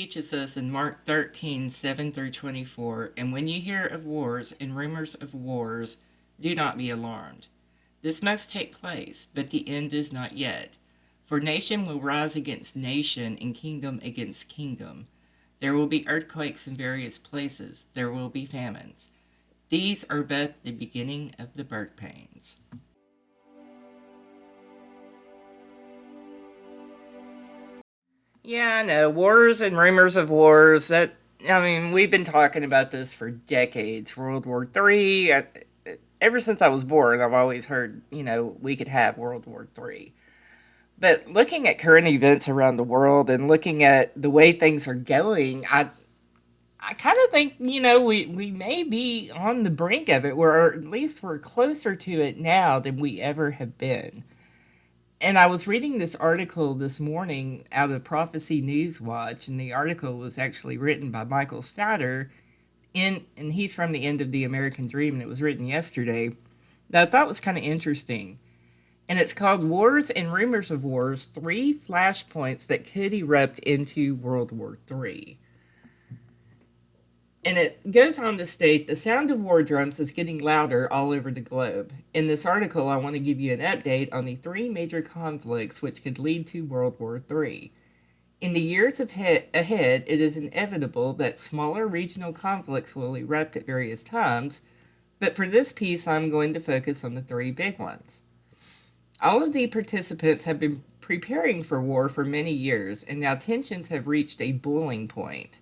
teaches us in Mark 13:7 through 24, and when you hear of wars and rumors of wars, do not be alarmed. This must take place, but the end is not yet. For nation will rise against nation and kingdom against kingdom. There will be earthquakes in various places. There will be famines. These are but the beginning of the birth pains. Yeah, I know. Wars and rumors of wars. We've been talking about this for decades. World War III. Ever since I was born, I've always heard, we could have World War III. But looking at current events around the world and looking at the way things are going, I kind of think, we may be on the brink of it, or at least we're closer to it now than we ever have been. And I was reading this article this morning out of Prophecy News Watch, and the article was actually written by Michael Snyder, and he's from the End of the American Dream, and it was written yesterday, that I thought was kind of interesting. And it's called Wars and Rumors of Wars, Three Flashpoints That Could Erupt into World War III. And it goes on to state the sound of war drums is getting louder all over the globe. In this article, I want to give you an update on the three major conflicts which could lead to World War III. In the years ahead, it is inevitable that smaller regional conflicts will erupt at various times, but for this piece, I'm going to focus on the three big ones. All of the participants have been preparing for war for many years, and now tensions have reached a boiling point.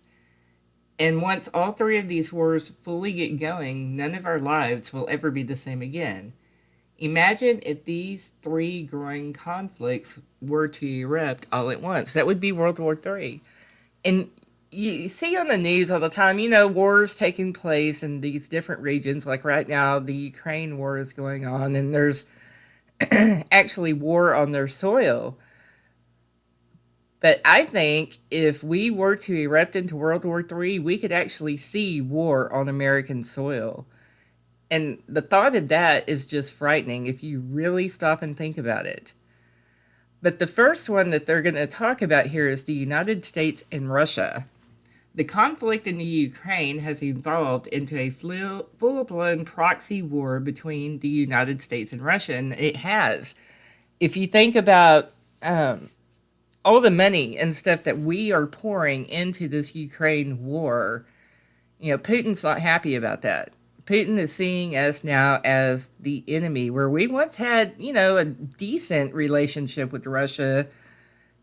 And once all three of these wars fully get going, none of our lives will ever be the same again. Imagine if these three growing conflicts were to erupt all at once. That would be World War III. And you see on the news all the time, wars taking place in these different regions. Like right now, the Ukraine war is going on, and there's actually war on their soil. But I think if we were to erupt into World War III, we could actually see war on American soil. And the thought of that is just frightening if you really stop and think about it. But the first one that they're going to talk about here is the United States and Russia. The conflict in the Ukraine has evolved into a full-blown proxy war between the United States and Russia, and it has. If you think about all the money and stuff that we are pouring into this Ukraine war, Putin's not happy about that. Putin is seeing us now as the enemy, where we once had, a decent relationship with Russia.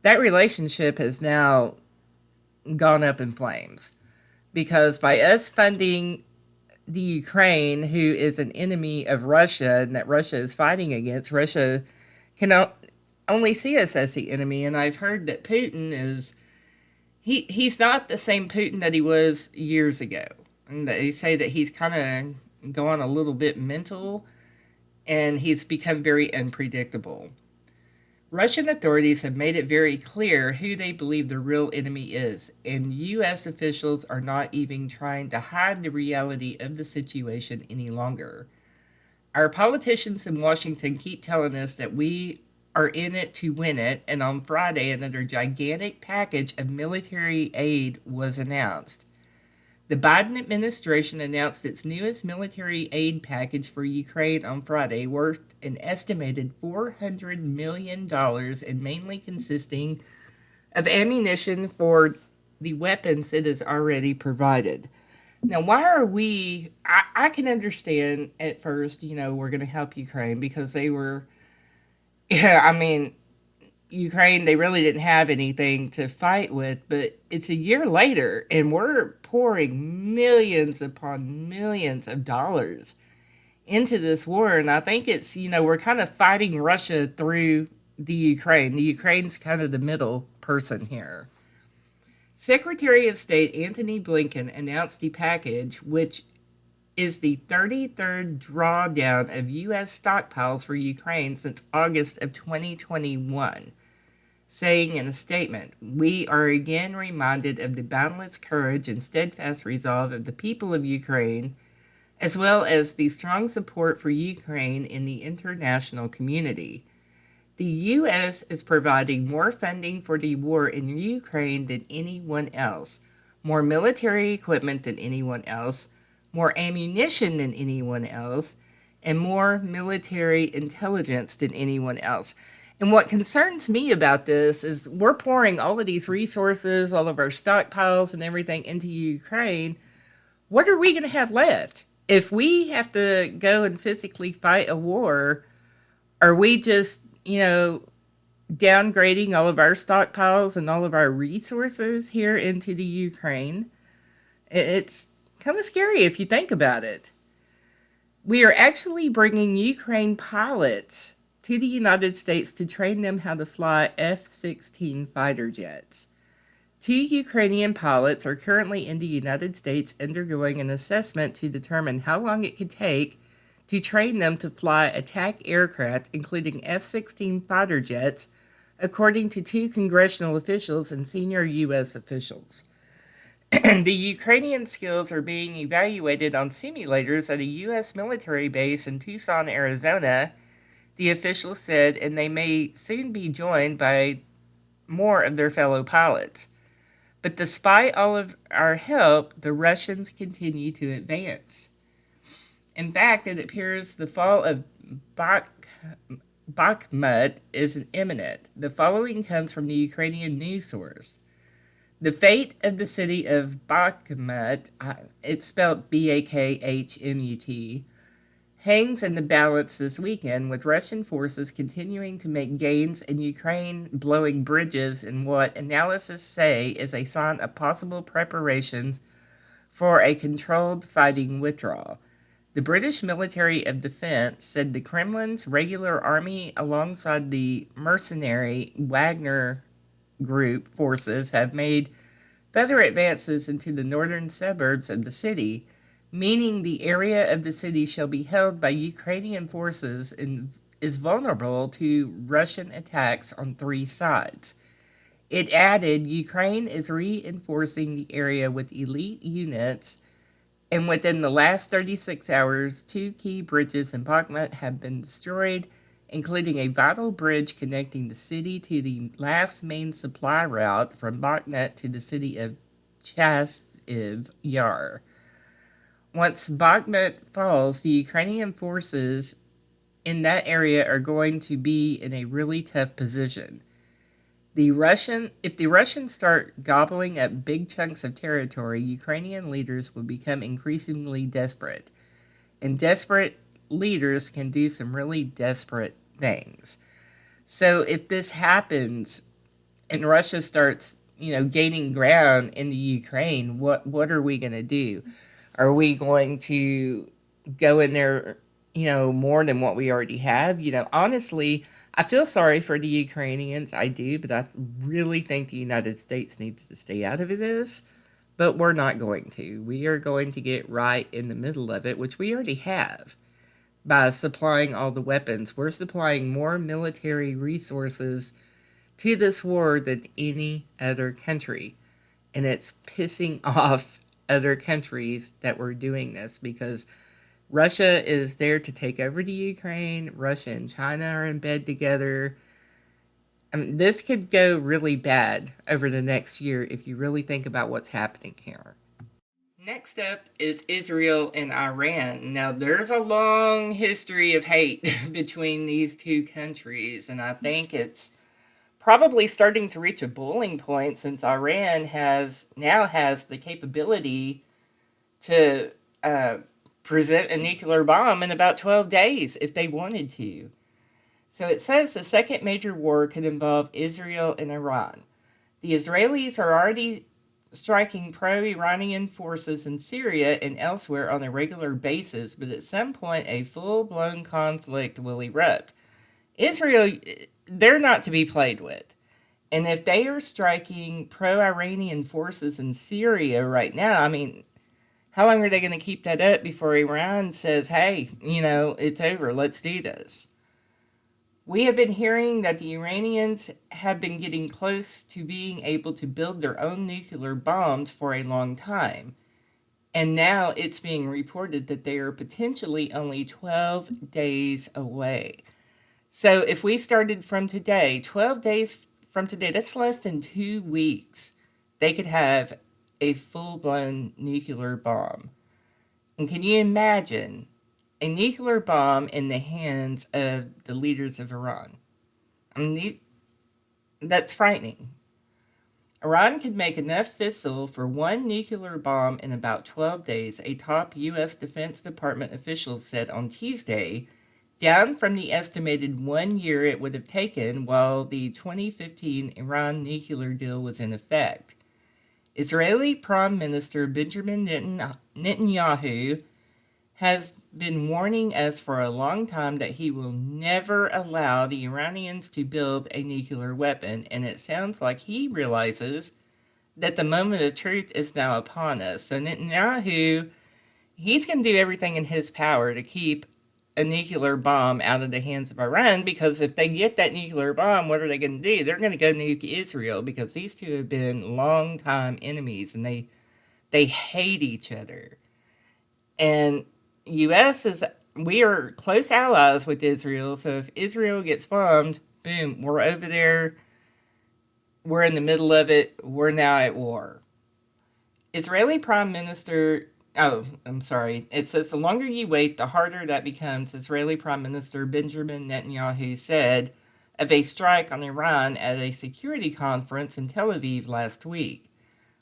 That relationship has now gone up in flames because by us funding the Ukraine, who is an enemy of Russia and that Russia is fighting against, Russia can only see us as the enemy. And I've heard that Putin is he's not the same Putin that he was years ago. And they say that he's kind of gone a little bit mental and he's become very unpredictable. Russian authorities have made it very clear who they believe the real enemy is, and U.S. officials are not even trying to hide the reality of the situation any longer. Our politicians in Washington keep telling us that we are in it to win it, and on Friday, another gigantic package of military aid was announced. The Biden administration announced its newest military aid package for Ukraine on Friday, worth an estimated $400 million and mainly consisting of ammunition for the weapons it has already provided. Now, why are we? I can understand at first, we're going to help Ukraine because they were, yeah, Ukraine, they really didn't have anything to fight with, but it's a year later and we're pouring millions upon millions of dollars into this war. And I think it's, we're kind of fighting Russia through the Ukraine. The Ukraine's kind of the middle person here. Secretary of State Antony Blinken announced the package, which is the 33rd drawdown of U.S. stockpiles for Ukraine since August of 2021, saying in a statement, "We are again reminded of the boundless courage and steadfast resolve of the people of Ukraine, as well as the strong support for Ukraine in the international community. The U.S. is providing more funding for the war in Ukraine than anyone else, more military equipment than anyone else, more ammunition than anyone else, and more military intelligence than anyone else. And what concerns me about this is we're pouring all of these resources, all of our stockpiles and everything into Ukraine. What are we going to have left? If we have to go and physically fight a war, are we just, downgrading all of our stockpiles and all of our resources here into the Ukraine? It's kind of scary if you think about it. We are actually bringing Ukraine pilots to the United States to train them how to fly F-16 fighter jets. 2 Ukrainian pilots are currently in the United States undergoing an assessment to determine how long it could take to train them to fly attack aircraft, including F-16 fighter jets, according to 2 congressional officials and senior U.S. officials. The Ukrainian skills are being evaluated on simulators at a U.S. military base in Tucson, Arizona, the official said, and they may soon be joined by more of their fellow pilots. But despite all of our help, the Russians continue to advance. In fact, it appears the fall of Bakhmut is imminent. The following comes from the Ukrainian news source. The fate of the city of Bakhmut, it's spelled Bakhmut, hangs in the balance this weekend, with Russian forces continuing to make gains and Ukraine blowing bridges in what analysts say is a sign of possible preparations for a controlled fighting withdrawal. The British Military of Defense said the Kremlin's regular army alongside the mercenary Wagner Group forces have made further advances into the northern suburbs of the city, meaning the area of the city shall be held by Ukrainian forces and is vulnerable to Russian attacks on 3 sides. It added Ukraine is reinforcing the area with elite units, and within the last 36 hours, 2 key bridges in Bakhmut have been destroyed, including a vital bridge connecting the city to the last main supply route from Bakhmut to the city of Chasiv Yar. Once Bakhmut falls, the Ukrainian forces in that area are going to be in a really tough position. If the Russians start gobbling up big chunks of territory, Ukrainian leaders will become increasingly desperate. And desperate leaders can do some really desperate things. So if this happens and Russia starts, gaining ground in the Ukraine, what are we going to do? Are we going to go in there, more than what we already have? Honestly, I feel sorry for the Ukrainians. I do, but I really think the United States needs to stay out of this. But we're not going to. We are going to get right in the middle of it, which we already have, by supplying all the weapons. We're supplying more military resources to this war than any other country. And it's pissing off other countries that we're doing this, because Russia is there to take over the Ukraine. Russia and China are in bed together. I mean, this could go really bad over the next year if you really think about what's happening here. Next up is Israel and Iran. Now, there's a long history of hate between these 2 countries, and I think it's probably starting to reach a boiling point, since Iran now has the capability to present a nuclear bomb in about 12 days if they wanted to. So it says the second major war could involve Israel and Iran. The Israelis are already striking pro-Iranian forces in Syria and elsewhere on a regular basis, but at some point a full-blown conflict will erupt. Israel, they're not to be played with. And if they are striking pro-Iranian forces in Syria right now, I mean, how long are they going to keep that up before Iran says, hey, it's over, let's do this? We have been hearing that the Iranians have been getting close to being able to build their own nuclear bombs for a long time. And now it's being reported that they are potentially only 12 days away. So if we started from today, 12 days from today, that's less than 2 weeks, they could have a full blown nuclear bomb. And can you imagine a nuclear bomb in the hands of the leaders of Iran? I mean, that's frightening. Iran could make enough fissile for one nuclear bomb in about 12 days, a top U.S. Defense Department official said on Tuesday, down from the estimated 1 year it would have taken while the 2015 Iran nuclear deal was in effect. Israeli Prime Minister Benjamin Netanyahu has been warning us for a long time that he will never allow the Iranians to build a nuclear weapon, and it sounds like he realizes that the moment of truth is now upon us. So Netanyahu, he's going to do everything in his power to keep a nuclear bomb out of the hands of Iran, because if they get that nuclear bomb, what are they going to do? They're going to go nuke Israel, because these two have been longtime enemies and they hate each other. And U.S. is, we are close allies with Israel, so if Israel gets bombed, boom, we're over there, we're in the middle of it, we're now at war. Israeli Prime Minister, oh, I'm sorry, it says the longer you wait, the harder that becomes, Israeli Prime Minister Benjamin Netanyahu said of a strike on Iran at a security conference in Tel Aviv last week.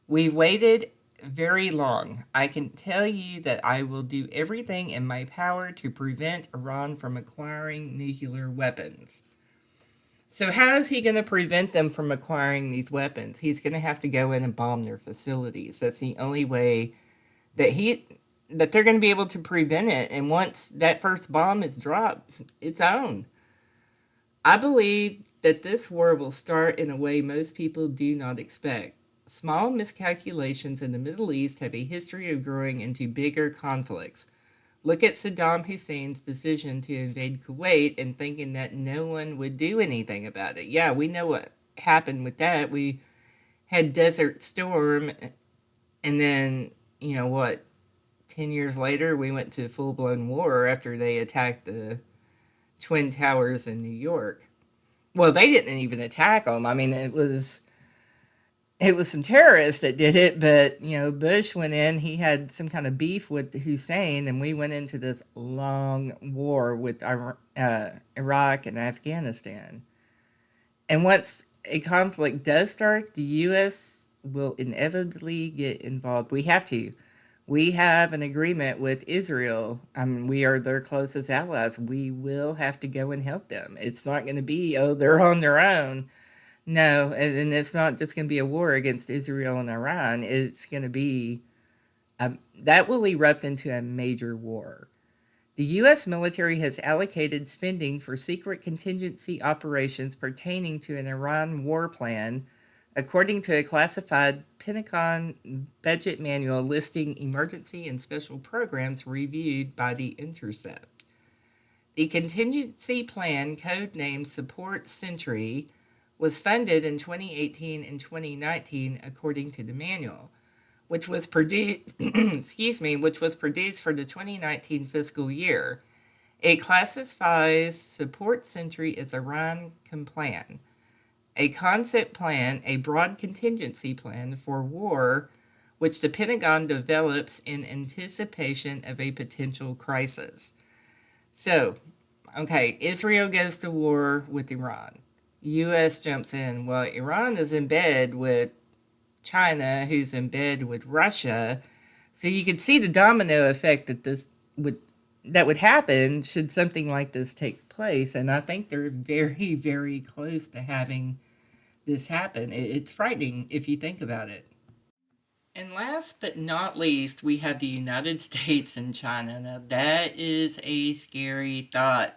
We waited very long. I can tell you that I will do everything in my power to prevent Iran from acquiring nuclear weapons. So how is he going to prevent them from acquiring these weapons? He's going to have to go in and bomb their facilities. That's the only way that they're going to be able to prevent it. And once that first bomb is dropped, it's on. I believe that this war will start in a way most people do not expect. Small miscalculations in the Middle East have a history of growing into bigger conflicts. Look at Saddam Hussein's decision to invade Kuwait and thinking that no one would do anything about it. Yeah, we know what happened with that. We had Desert Storm, and then, 10 years later, we went to full blown war after they attacked the Twin Towers in New York. Well, they didn't even attack them. I mean, it was some terrorists that did it, but Bush went in. He had some kind of beef with Hussein, and we went into this long war with Iraq and Afghanistan. And once a conflict does start, the U.S. will inevitably get involved. We have to. We have an agreement with Israel. I mean, we are their closest allies. We will have to go and help them. It's not going to be, oh, they're on their own. No, and it's not just going to be a war against Israel and Iran. It's going to be, that will erupt into a major war. The U.S. military has allocated spending for secret contingency operations pertaining to an Iran war plan, according to a classified Pentagon budget manual listing emergency and special programs reviewed by The Intercept. The contingency plan, codenamed Support Sentry, was funded in 2018 and 2019 according to the manual, which was produced which was produced for the 2019 fiscal year. It classifies Support Sentry as Iran plan, a concept plan, a broad contingency plan for war, which the Pentagon develops in anticipation of a potential crisis. So, okay, Israel goes to war with Iran. U.S. jumps in. Well, Iran is in bed with China, who's in bed with Russia. So you can see the domino effect that would happen should something like this take place. And I think they're very, very close to having this happen. It's frightening if you think about it. And last but not least, we have the United States and China. Now, that is a scary thought.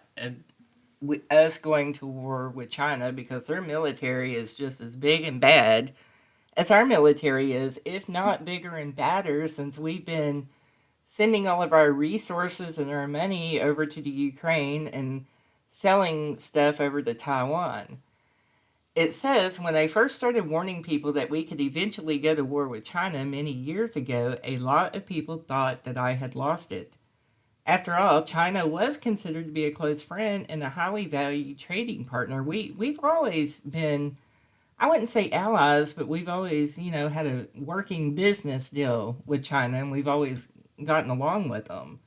Us going to war with China, because their military is just as big and bad as our military is, if not bigger and badder, since we've been sending all of our resources and our money over to the Ukraine and selling stuff over to Taiwan. It says when I first started warning people that we could eventually go to war with China many years ago, a lot of people thought that I had lost it. After all, China was considered to be a close friend and a highly valued trading partner. We've always been, I wouldn't say allies, but we've always, had a working business deal with China, and we've always gotten along with them.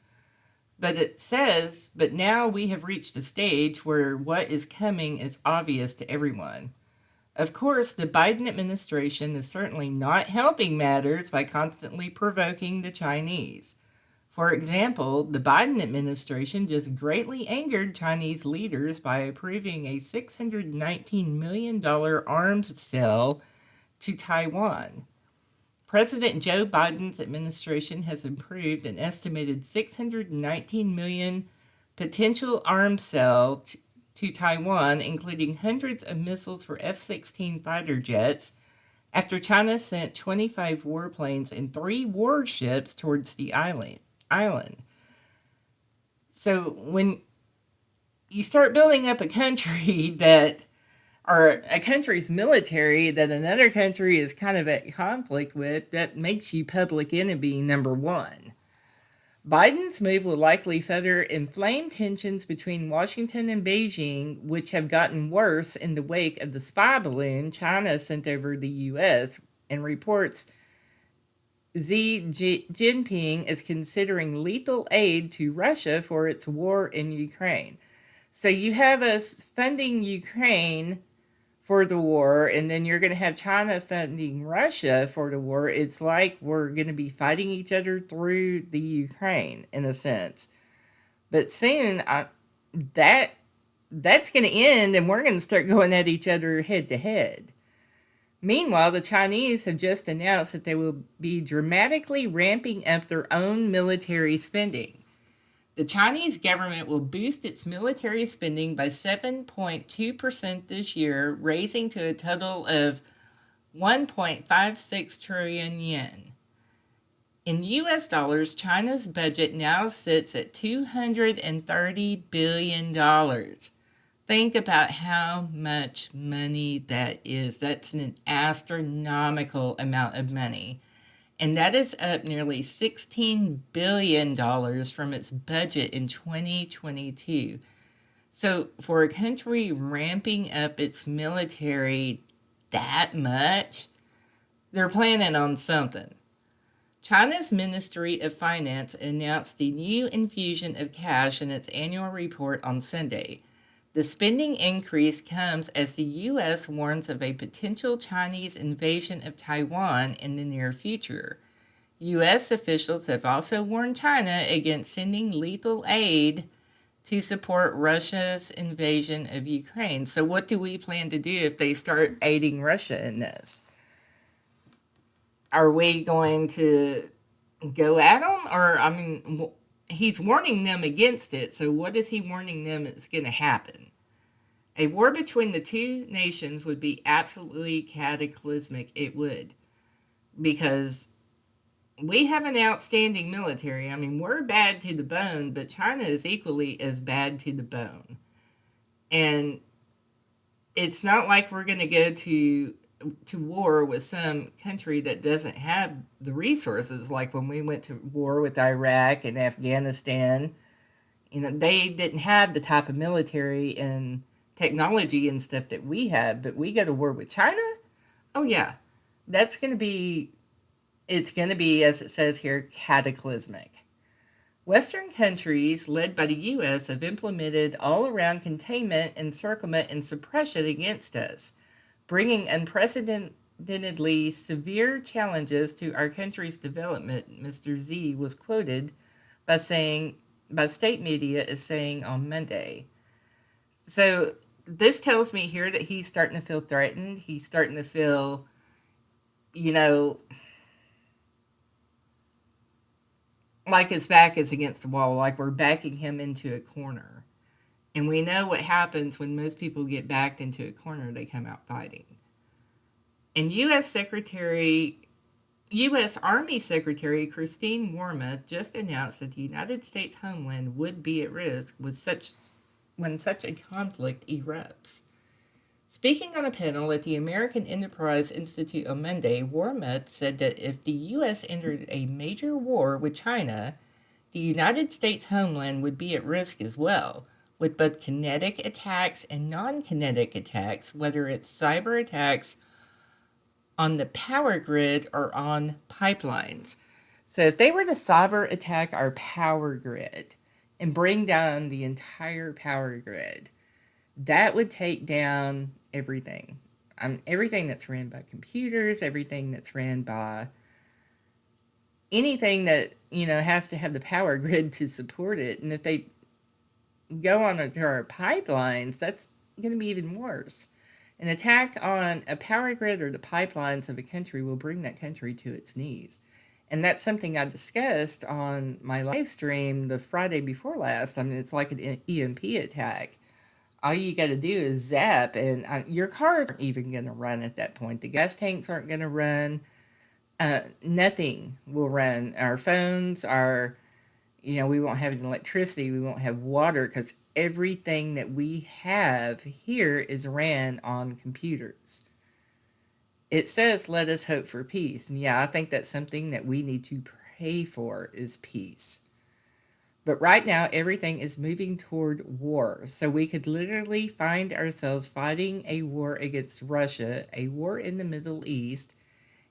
But it says, but now we have reached a stage where what is coming is obvious to everyone. Of course, the Biden administration is certainly not helping matters by constantly provoking the Chinese. For example, the Biden administration just greatly angered Chinese leaders by approving a $619 million arms sale to Taiwan. President Joe Biden's administration has approved an estimated 619 million potential arms sale to Taiwan, including hundreds of missiles for F-16 fighter jets, after China sent 25 warplanes and 3 warships towards the island. So when you start building up a country that, or a country's military that another country is kind of at conflict with, that makes you public enemy number one. Biden's move will likely further inflame tensions between Washington and Beijing, which have gotten worse in the wake of the spy balloon China sent over the U.S., and reports Xi Jinping is considering lethal aid to Russia for its war in Ukraine. So you have us funding Ukraine for the war, and then you're going to have China funding Russia for the war. It's like we're going to be fighting each other through the Ukraine, in a sense. But soon, that's going to end, and we're going to start going at each other head to head. Meanwhile, the Chinese have just announced that they will be dramatically ramping up their own military spending. The Chinese government will boost its military spending by 7.2% this year, raising to a total of 1.56 trillion yen. In US dollars, China's budget now sits at $230 billion. Think about how much money that is. That's an astronomical amount of money. And that is up nearly $16 billion from its budget in 2022. So for a country ramping up its military that much, they're planning on something. China's Ministry of Finance announced the new infusion of cash in its annual report on Sunday. The spending increase comes as the U.S. warns of a potential Chinese invasion of Taiwan in the near future. U.S. officials have also warned China against sending lethal aid to support Russia's invasion of Ukraine. So what do we plan to do if they start aiding Russia in this? Are we going to go at them? Or, he's warning them against it, so what is he warning them is going to happen? A war between the two nations would be absolutely cataclysmic. It would. Because we have an outstanding military. We're bad to the bone, but China is equally as bad to the bone. And it's not like we're going to go to war with some country that doesn't have the resources, like when we went to war with Iraq and Afghanistan. They didn't have the type of military and technology and stuff that we have, but we go to war with China? Oh yeah. It's going to be, as it says here, cataclysmic. Western countries, led by the U.S., have implemented all-around containment, encirclement, and suppression against us, bringing unprecedentedly severe challenges to our country's development, Mr. Z was quoted by state media as saying on Monday. So this tells me here that he's starting to feel threatened. He's starting to feel, like his back is against the wall, like we're backing him into a corner. And we know what happens when most people get backed into a corner, they come out fighting. And U.S. Army Secretary Christine Wormuth just announced that the United States Homeland would be at risk when such a conflict erupts. Speaking on a panel at the American Enterprise Institute on Monday, Wormuth said that if the U.S. entered a major war with China, The United States homeland would be at risk as well, with both kinetic attacks and non kinetic attacks, whether it's cyber attacks on the power grid or on pipelines. So, if they were to cyber attack our power grid and bring down the entire power grid, that would take down everything. Everything that's ran by computers, everything that's ran by anything that has to have the power grid to support it. And if they go on to our pipelines, that's going to be even worse. An attack on a power grid or the pipelines of a country will bring that country to its knees. And that's something I discussed on my live stream the Friday before last. It's like an EMP attack. All you got to do is zap, and your cars aren't even going to run at that point. The gas tanks aren't going to run. Nothing will run. Our phones, we won't have electricity. We won't have water because everything that we have here is ran on computers. It says, let us hope for peace. And yeah, I think that's something that we need to pray for is peace. But right now, everything is moving toward war. So we could literally find ourselves fighting a war against Russia, a war in the Middle East,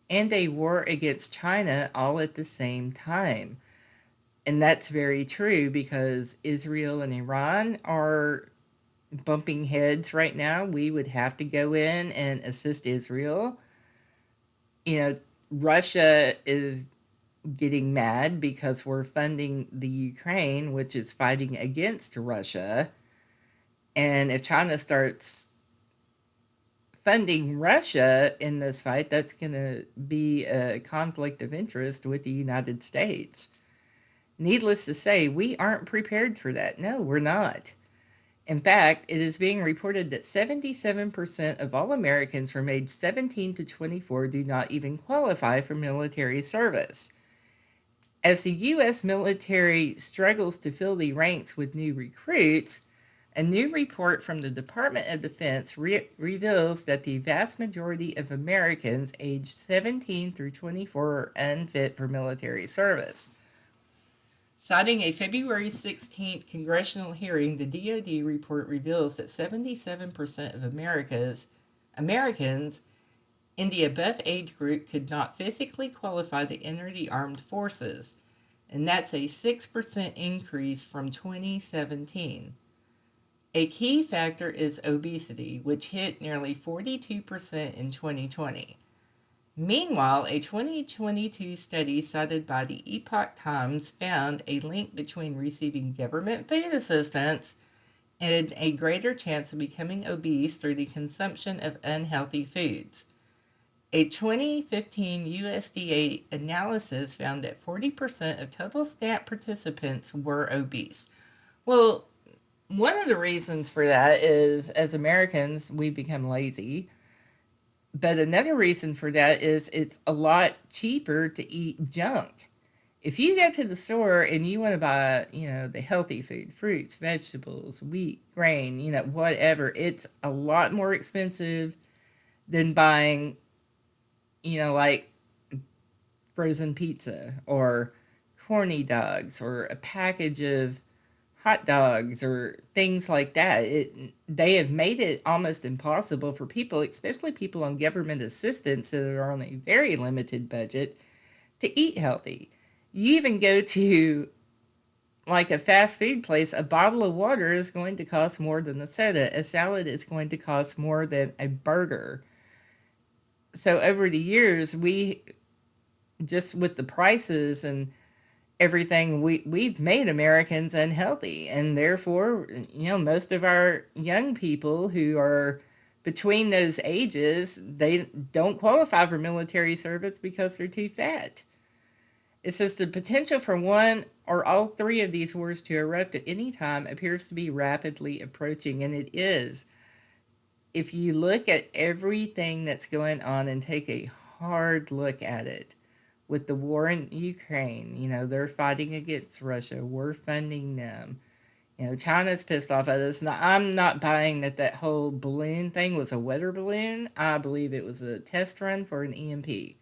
and a war against China all at the same time. And that's very true because Israel and Iran are bumping heads right now. We would have to go in and assist Israel. Russia is getting mad because we're funding the Ukraine, which is fighting against Russia. And if China starts funding Russia in this fight, that's going to be a conflict of interest with the United States. Needless to say, we aren't prepared for that. No, we're not. In fact, it is being reported that 77% of all Americans from age 17 to 24 do not even qualify for military service. As the U.S. military struggles to fill the ranks with new recruits, a new report from the Department of Defense reveals that the vast majority of Americans aged 17 through 24 are unfit for military service. Citing a February 16th congressional hearing, the DoD report reveals that 77% of Americans in the above age group could not physically qualify to enter the armed forces, and that's a 6% increase from 2017. A key factor is obesity, which hit nearly 42% in 2020. Meanwhile, a 2022 study cited by the Epoch Times found a link between receiving government food assistance and a greater chance of becoming obese through the consumption of unhealthy foods. A 2015 USDA analysis found that 40% of total SNAP participants were obese. Well, one of the reasons for that is, as Americans, we've become lazy. But another reason for that is it's a lot cheaper to eat junk. If you go to the store and you want to buy, the healthy food, fruits, vegetables, wheat, grain, whatever, it's a lot more expensive than buying, like frozen pizza or corny dogs or a package of hot dogs or things like that. They have made it almost impossible for people, especially people on government assistance that are on a very limited budget, to eat healthy. You even go to like a fast food place, a bottle of water is going to cost more than a soda. A salad is going to cost more than a burger. So over the years, we just with the prices and everything, we've made Americans unhealthy, and therefore, most of our young people who are between those ages, they don't qualify for military service because they're too fat. It says the potential for one or all three of these wars to erupt at any time appears to be rapidly approaching, and it is. If you look at everything that's going on and take a hard look at it, with the war in Ukraine, they're fighting against Russia. We're funding them. China's pissed off at us. Now, I'm not buying that whole balloon thing was a weather balloon. I believe it was a test run for an EMP.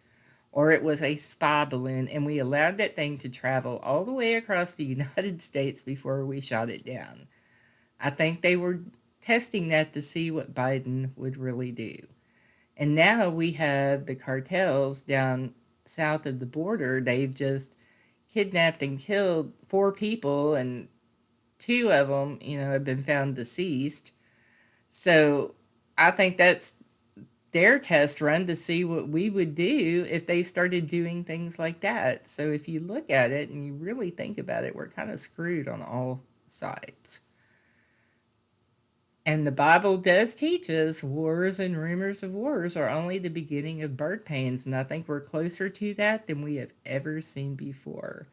or it was a spy balloon, and we allowed that thing to travel all the way across the United States before we shot it down. I think they were testing that to see what Biden would really do. And now we have the cartels down south of the border. They've just kidnapped and killed 4 people, and 2 of them, have been found deceased. So I think that's their test run to see what we would do if they started doing things like that. So if you look at it and you really think about it, we're kind of screwed on all sides. And the Bible does teach us wars and rumors of wars are only the beginning of birth pains, and I think we're closer to that than we have ever seen before.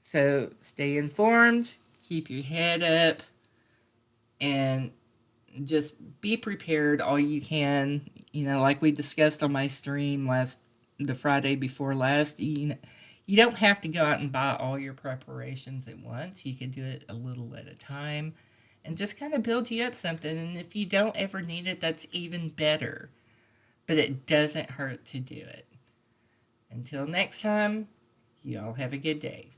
So stay informed, keep your head up, and just be prepared all you can. Like we discussed on my stream the Friday before last, you don't have to go out and buy all your preparations at once. You can do it a little at a time and just kind of build you up something. And if you don't ever need it, that's even better. But it doesn't hurt to do it. Until next time, you all have a good day.